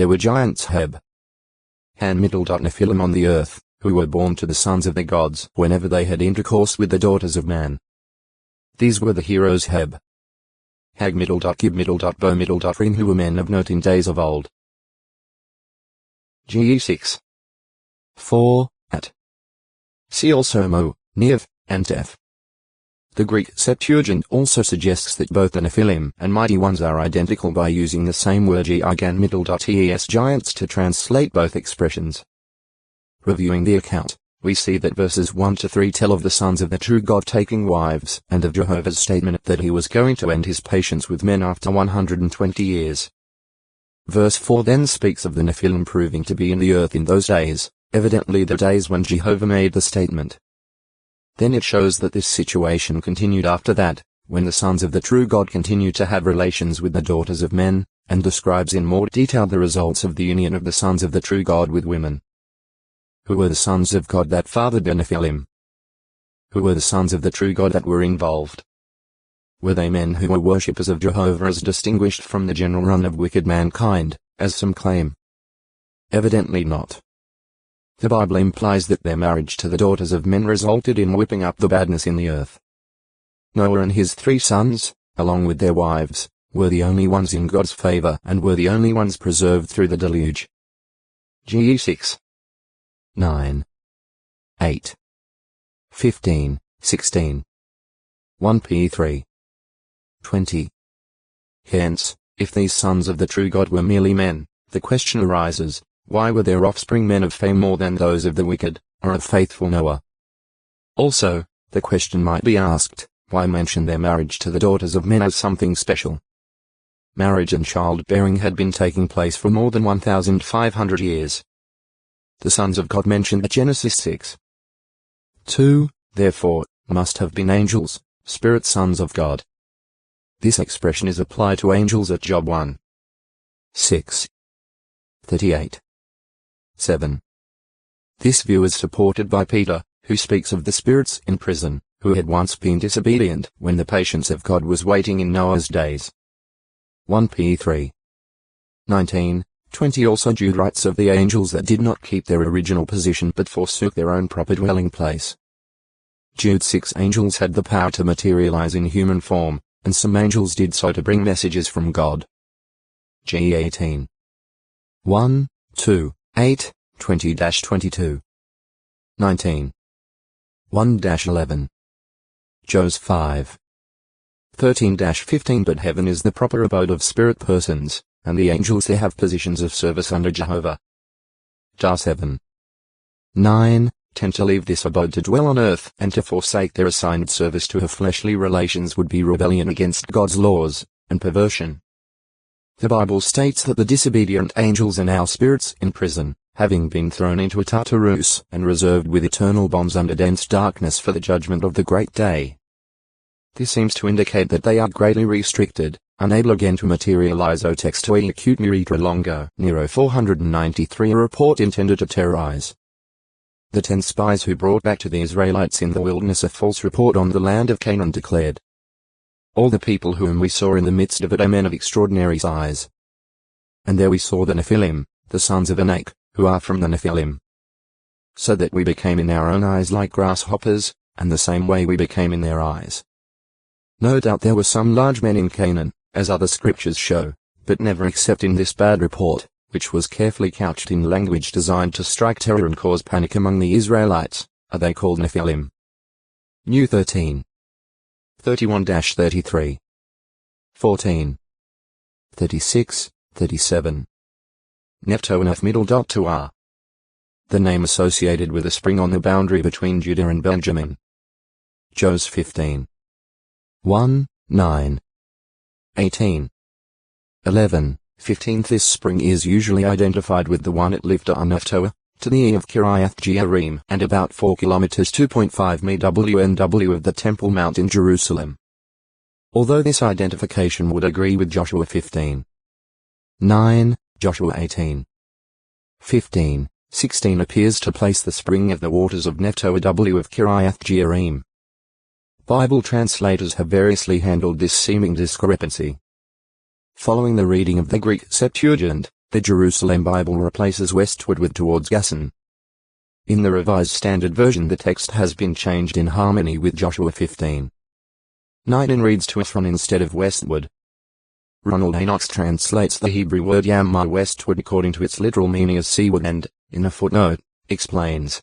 there were giants Heb, Han middle dot Nephilim on the earth, who were born to the sons of the gods whenever they had intercourse with the daughters of man. These were the heroes Heb, Hag middle dot Gib middle dot Bo middle dot Rim, who were men of note in days of old. Ge 6. 4, at. See also Mo, Nev, and Tef. The Greek Septuagint also suggests that both the Nephilim and mighty ones are identical by using the same word Gigan middle dot tes giants to translate both expressions. Reviewing the account, we see that verses 1 to 3 tell of the sons of the true God taking wives, and of Jehovah's statement that he was going to end his patience with men after 120 years. Verse 4 then speaks of the Nephilim proving to be in the earth in those days, evidently the days when Jehovah made the statement. Then it shows that this situation continued after that, when the sons of the true God continued to have relations with the daughters of men, and describes in more detail the results of the union of the sons of the true God with women. Who were the sons of God that fathered the Nephilim? Who were the sons of the true God that were involved? Were they men who were worshippers of Jehovah as distinguished from the general run of wicked mankind, as some claim? Evidently not. The Bible implies that their marriage to the daughters of men resulted in whipping up the badness in the earth. Noah and his 3 sons, along with their wives, were the only ones in God's favor and were the only ones preserved through the deluge. Ge 6. 9. 8. 15, 16. 1 P 3. 20. Hence, if these sons of the true God were merely men, the question arises, why were their offspring men of fame more than those of the wicked, or of faithful Noah? Also, the question might be asked, why mention their marriage to the daughters of men as something special? Marriage and childbearing had been taking place for more than 1,500 years. The sons of God mentioned at Genesis 6. 2, therefore, must have been angels, spirit sons of God. This expression is applied to angels at Job 1. 6. 38. 7. This view is supported by Peter, who speaks of the spirits in prison, who had once been disobedient when the patience of God was waiting in Noah's days. 1 P 3. 19, 20. Also Jude writes of the angels that did not keep their original position but forsook their own proper dwelling place. Jude 6. Angels had the power to materialize in human form, and some angels did so to bring messages from God. Ge 18. 1, 2, 8, 20-22. 19. 1-11. Jos 5. 13-15. But heaven is the proper abode of spirit persons, and the angels there have positions of service under Jehovah. Jah 7. 9, 10. To leave this abode to dwell on earth and to forsake their assigned service to her fleshly relations would be rebellion against God's laws, and perversion. The Bible states that the disobedient angels are now spirits in prison, having been thrown into a Tartarus and reserved with eternal bonds under dense darkness for the judgment of the great day. This seems to indicate that they are greatly restricted, unable again to materialize o textoi acute miritra longo. Nero 493. A report intended to terrorize. The 10 spies who brought back to the Israelites in the wilderness a false report on the land of Canaan declared, all the people whom we saw in the midst of it are men of extraordinary size. And there we saw the Nephilim, the sons of Anak, who are from the Nephilim. So that we became in our own eyes like grasshoppers, and the same way we became in their eyes. No doubt there were some large men in Canaan, as other scriptures show, but never except in this bad report, which was carefully couched in language designed to strike terror and cause panic among the Israelites, are they called Nephilim. New 13. 31-33. 14. 36, 37. Neptoaneth middle dot to R. The name associated with a spring on the boundary between Judah and Benjamin. Jos 15. 1, 9. 18. 11, 15. This spring is usually identified with the one at Lifta Nephtoah, to the east of Kiriath Jearim and about 4 kilometers 2.5 MWNW of the Temple Mount in Jerusalem. Although this identification would agree with Joshua 15. 9, Joshua 18. 15, 16 appears to place the spring of the waters of Nephtoah W of Kiriath Jearim. Bible translators have variously handled this seeming discrepancy. Following the reading of the Greek Septuagint, The Jerusalem Bible replaces westward with towards Gassan. In the Revised Standard Version the text has been changed in harmony with Joshua 15:9 and reads to Ephron instead of westward. Ronald A. Knox translates the Hebrew word Yammah westward according to its literal meaning as seaward and, in a footnote, explains.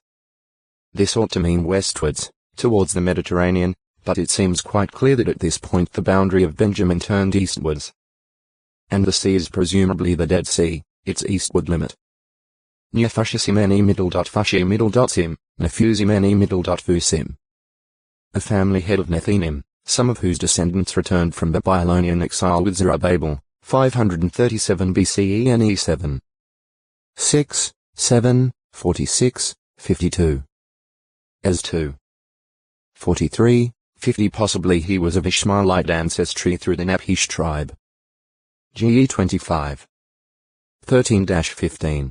This ought to mean westwards, towards the Mediterranean, but it seems quite clear that at this point the boundary of Benjamin turned eastwards. And the sea is presumably the Dead Sea, its eastward limit. Nefushimeni middle.fushi-middle.sim, Nefusimeni middle.fusim. A family head of Nethinim, some of whose descendants returned from the Babylonian exile with Zerubbabel, 537 BCE and E7. 6, 7, 46, 52. As 2. 43, 50 possibly he was of Ishmaelite ancestry through the Naphish tribe. GE 25. 13-15.